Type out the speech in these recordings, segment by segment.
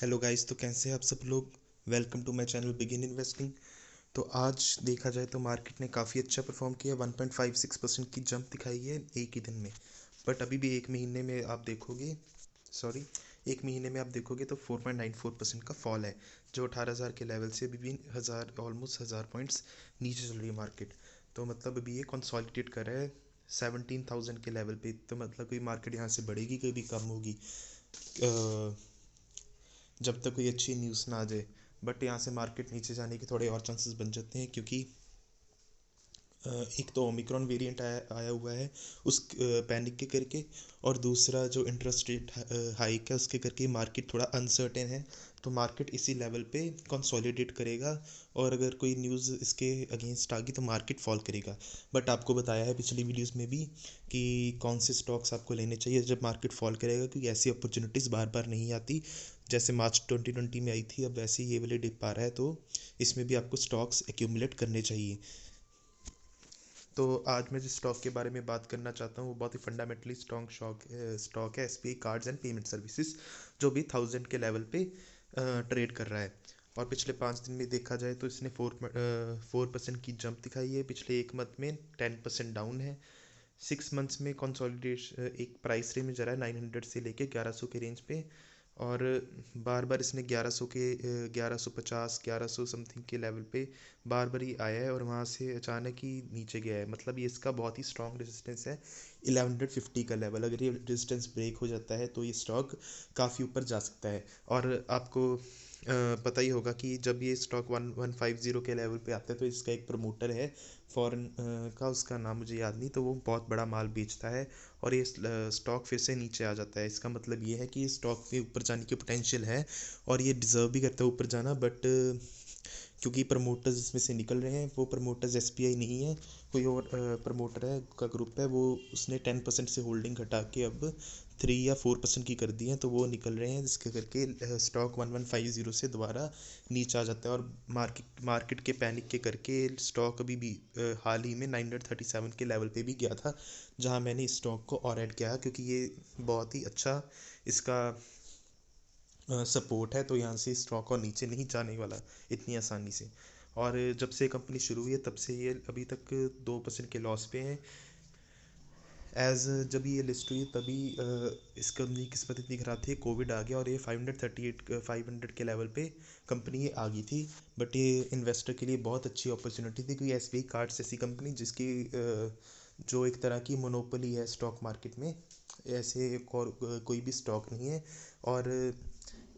Hello guys, तो कैसे हैं आप सब लोग। Welcome to my channel begin investing. तो आज देखा जाए तो मार्केट ने काफ़ी अच्छा परफॉर्म किया। 1.56% की जंप दिखाई है एक ही दिन में। बट अभी भी एक महीने में आप देखोगे, सॉरी, एक महीने में आप देखोगे तो 4.94% का फॉल है, जो 18,000 के लेवल से अभी भी हज़ार, ऑलमोस्ट 1,000 पॉइंट्स नीचे चल रही है मार्केट। तो मतलब अभी ये कंसोलिडेट कर रहा है 17,000 के लेवल पे। तो मतलब कोई मार्केट यहाँ से बढ़ेगी, कभी कम होगी जब तक कोई अच्छी न्यूज़ ना आ जाए। बट यहाँ से मार्केट नीचे जाने के थोड़े और चांसेस बन जाते हैं, क्योंकि एक तो ओमिक्रॉन वेरिएंट आया आया हुआ है उस पैनिक के करके, और दूसरा जो इंटरेस्ट रेट हाइक है उसके करके मार्केट थोड़ा अनसर्टेन है। तो मार्केट इसी लेवल पे कंसोलिडेट करेगा, और अगर कोई न्यूज़ इसके अगेंस्ट आ गई तो मार्केट फॉल करेगा। बट आपको बताया है पिछली वीडियोस में भी कि कौन से स्टॉक्स आपको लेने चाहिए जब मार्केट फॉल करेगा, क्योंकि ऐसी अपॉर्चुनिटीज़ बार बार नहीं आती। जैसे मार्च 2020 में आई थी, अब वैसे ही ये वाले डिप आ रहा है, तो इसमें भी आपको स्टॉक्स एक्यूमुलेट करने चाहिए। तो आज मैं जिस स्टॉक के बारे में बात करना चाहता हूँ वो बहुत ही फंडामेंटली स्ट्रॉन्ग स्टॉक है, SBI cards and payment services, जो भी 1000 के लेवल पे ट्रेड कर रहा है। और पिछले 5 दिन में देखा जाए तो इसने 4% की जंप दिखाई है, पिछले एक मंथ में 10% डाउन है। 6 मंथ्स में कंसोलिडेशन एक प्राइस रेंज में जा रहा है 900 से लेके 1100 के रेंज पे। और बार बार इसने 1100 के 1150 1100 समथिंग के लेवल पे बार बार ही आया है, और वहाँ से अचानक ही नीचे गया है। मतलब ये इसका बहुत ही स्ट्रॉन्ग रेजिस्टेंस है 1150 का लेवल। अगर ये रेजिस्टेंस ब्रेक हो जाता है तो ये स्टॉक काफ़ी ऊपर जा सकता है। और आपको पता ही होगा कि जब ये स्टॉक 1150 के लेवल पे आता है तो इसका एक प्रमोटर है फॉरेन का, उसका नाम मुझे याद नहीं, तो वो बहुत बड़ा माल बेचता है और ये स्टॉक फिर से नीचे आ जाता है। इसका मतलब ये है कि स्टॉक पे ऊपर जाने की पोटेंशियल है, और ये डिज़र्व भी करता है ऊपर जाना। बट क्योंकि प्रमोटर्स इसमें से निकल रहे हैं, वो प्रमोटर्स एसबीआई नहीं है, कोई और प्रमोटर है का ग्रुप है, वो उसने 10% से होल्डिंग घटा के अब 3 या 4% की कर दी है, तो वो निकल रहे हैं, जिसके करके स्टॉक 1150 से दोबारा नीचे आ जाता है। और मार्केट के पैनिक के करके स्टॉक अभी भी हाल ही में 937 के लेवल पे भी गया था, जहां मैंने इस स्टॉक को और ऐड किया, क्योंकि ये बहुत ही अच्छा इसका सपोर्ट है। तो यहाँ से स्टॉक और नीचे नहीं जाने वाला इतनी आसानी से। और जब से कंपनी शुरू हुई है तब से ये अभी तक 2% के लॉस पे है। एज जब ये लिस्ट हुई तभी इस कंपनी की किस्मत इतनी खराब थी, कोविड आ गया और ये 500 के लेवल पे कंपनी ये आ गई थी। बट ये इन्वेस्टर के लिए बहुत अच्छी अपॉर्चुनिटी थी, क्योंकि एसबीआई कार्ड्स ऐसी कंपनी जिसकी जो एक तरह की मोनोपोली है स्टॉक मार्केट में, ऐसे और कोई भी स्टॉक नहीं है। और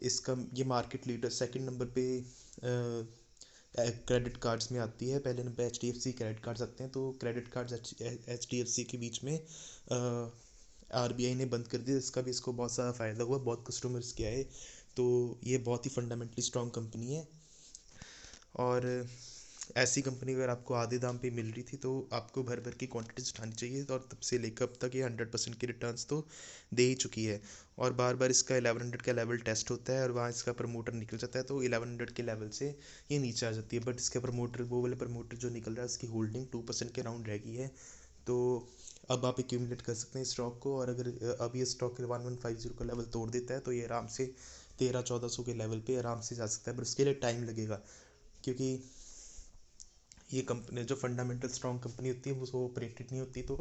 इसका ये मार्केट लीडर सेकंड नंबर पे क्रेडिट कार्ड्स में आती है, पहले number H D F C credit cards आते हैं। तो credit cards H D F C के बीच में आरबीआई ने बंद कर दिया, इसका भी इसको बहुत सारा फ़ायदा हुआ, बहुत कस्टमर्स किया है। तो ये बहुत ही फंडामेंटली स्ट्रॉन्ग कंपनी है। और ऐसी कंपनी अगर आपको आधे दाम पे मिल रही थी तो आपको भर भर की क्वांटिटीज उठानी चाहिए, और तब से लेकर अब तक ये 100% की रिटर्न्स तो दे ही चुकी है। और बार बार इसका 1100 का लेवल टेस्ट होता है और वहाँ इसका प्रमोटर निकल जाता है, तो 1100 के लेवल से ये नीचे आ जाती है। बट इसका प्रमोटर, वो वाले प्रमोटर जो निकल रहा है, उसकी होल्डिंग 2% के राउंड रह गई है। तो अब आप एक्यूमुलेट कर सकते हैं स्टॉक को, और अगर अब ये स्टॉक 1150 का लेवल तोड़ देता है तो ये आराम से 1300-1400 के लेवल पे आराम से जा सकता है, पर उसके लिए टाइम लगेगा। क्योंकि ये कंपनी जो फंडामेंटल स्ट्रॉन्ग कंपनी होती है वो ऑपरेटेड नहीं होती, तो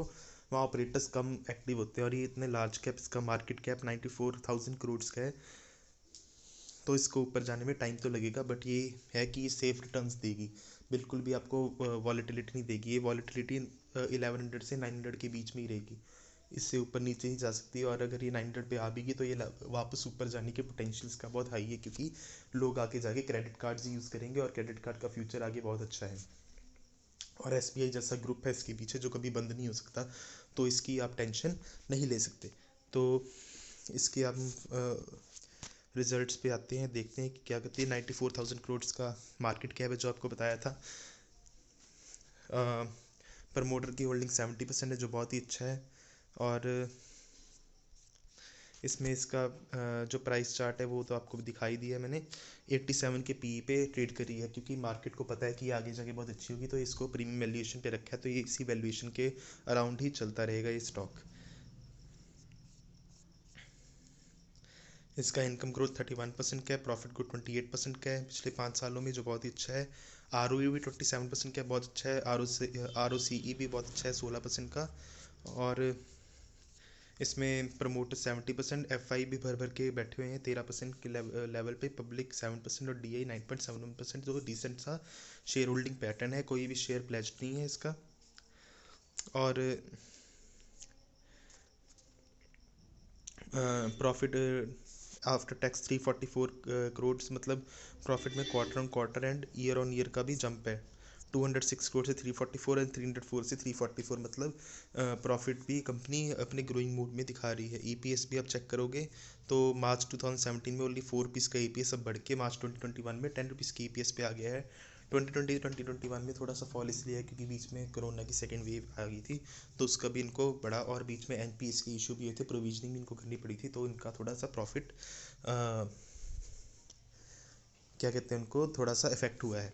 वहाँ ऑपरेटर्स कम एक्टिव होते हैं। और ये इतने लार्ज कैप, इसका मार्केट कैप 94,000 करोड़ का है, तो इसको ऊपर जाने में टाइम तो लगेगा। बट ये है कि ये सेफ रिटर्न्स देगी, बिल्कुल भी आपको वॉलेटिलिटी नहीं देगी। ये वॉलेटिलिटी 1100 से 900 के बीच में ही रहेगी, इससे ऊपर नीचे ही जा सकती है। और अगर ये 900 पे आ भी गई तो ये वापस ऊपर जाने के पोटेंशियल का बहुत हाई है, क्योंकि लोग आगे जाके क्रेडिट कार्ड्स यूज़ करेंगे और क्रेडिट कार्ड का फ्यूचर आगे बहुत अच्छा है। और एसबीआई जैसा ग्रुप है इसके पीछे जो कभी बंद नहीं हो सकता, तो इसकी आप टेंशन नहीं ले सकते। तो इसके आप रिजल्ट्स पे आते हैं, देखते हैं कि क्या करती है। 94,000 करोड़ का मार्केट कैप है, जो आपको बताया था। प्रमोटर की होल्डिंग 70% है, जो बहुत ही अच्छा है। और इसमें इसका जो प्राइस चार्ट है वो तो आपको दिखाई दिया है मैंने। 87 के पी पे ट्रेड करी है, क्योंकि मार्केट को पता है कि आगे जाके बहुत अच्छी होगी, तो इसको प्रीमियम वैल्यूएशन पे रखा है, तो ये इसी वैल्यूएशन के अराउंड ही चलता रहेगा ये स्टॉक। इसका इनकम ग्रोथ 31% का है, प्रॉफिट ग्रोथ 28% का है पिछले 5 सालों में, जो बहुत ही अच्छा है। ROE भी 27% का बहुत अच्छा है। ROCE भी बहुत अच्छा है 16% का। और इसमें प्रमोटर 70%, FI भी भर भर के बैठे हुए हैं 13% के लेवल पे, पब्लिक 7% और DI 9.71%, जो डिसेंट सा शेयर होल्डिंग पैटर्न है। कोई भी शेयर प्लेज नहीं है इसका। और प्रॉफिट आफ्टर टैक्स 344 करोड़, मतलब प्रॉफिट में quarter on quarter and year on year का भी जंप है। 206 करोड़ से 344 एंड 304 से 344, मतलब प्रॉफिट भी कंपनी अपने ग्रोइंग मूड में दिखा रही है। EPS भी आप चेक करोगे तो मार्च 2017 में ओनली 4 रुपीज़ का EPS अब बढ़ के मार्च 2021 में 10 रुपीज़ की EPS पे आ गया है। 2021 में थोड़ा सा फॉल इसलिए है क्योंकि बीच में कोरोना की सेकेंड वेव आ गई थी, तो उसका भी इनको बढ़ा, और बीच में NPS के इशू भी हुए थे, प्रोविजनिंग भी इनको करनी पड़ी थी, तो इनका थोड़ा सा प्रॉफिट क्या कहते हैं उनको थोड़ा सा इफेक्ट हुआ है।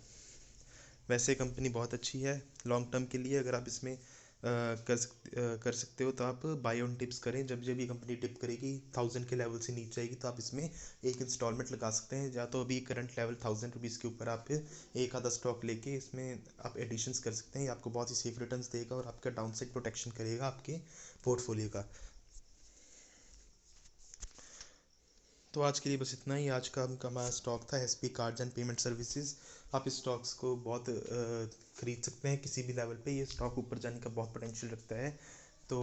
वैसे कंपनी बहुत अच्छी है लॉन्ग टर्म के लिए। अगर आप इसमें कर सकते हो तो आप बाय ऑन टिप्स करें। जब जब ये कंपनी टिप करेगी 1000 के लेवल से नीचे आएगी तो आप इसमें एक इंस्टॉलमेंट लगा सकते हैं, या तो अभी करंट लेवल 1000 रुपीज़ के ऊपर आप एक आधा स्टॉक लेके इसमें आप एडिशंस कर सकते हैं। ये आपको बहुत ही सेफ रिटर्न्स देगा और आपका डाउनसाइड प्रोटेक्शन करेगा आपके पोर्टफोलियो का। तो आज के लिए बस इतना ही। आज का हमारा स्टॉक था SP cards and payment services. आप इस स्टॉक्स को बहुत खरीद सकते हैं किसी भी लेवल पे। ये स्टॉक ऊपर जाने का बहुत पोटेंशियल रखता है। तो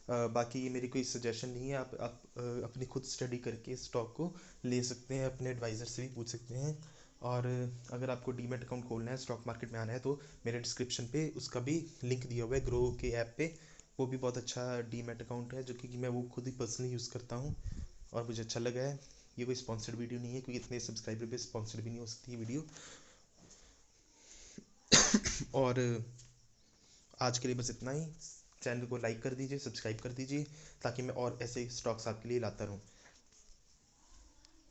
बाकी ये मेरी कोई सजेशन नहीं है। आप अपनी खुद स्टडी करके इस स्टॉक को ले सकते हैं, अपने एडवाइज़र से भी पूछ सकते हैं। और अगर आपको डीमेट अकाउंट खोलना है, स्टॉक मार्केट में आना है, तो मेरे डिस्क्रिप्शन पे उसका भी लिंक दिया हुआ है ग्रो के ऐप पे। वो भी बहुत अच्छा डीमेट अकाउंट है, जो कि मैं वो खुद ही पर्सनली यूज़ करता हूँ और मुझे अच्छा लगा है। ये कोई स्पॉन्सर्ड वीडियो नहीं है क्योंकि इतने सब्सक्राइबर पे स्पॉन्सर्ड भी नहीं हो सकती ये वीडियो। और आज के लिए बस इतना ही। चैनल को लाइक कर दीजिए, सब्सक्राइब कर दीजिए, ताकि मैं और ऐसे स्टॉक्स आपके लिए लाता रहूँ।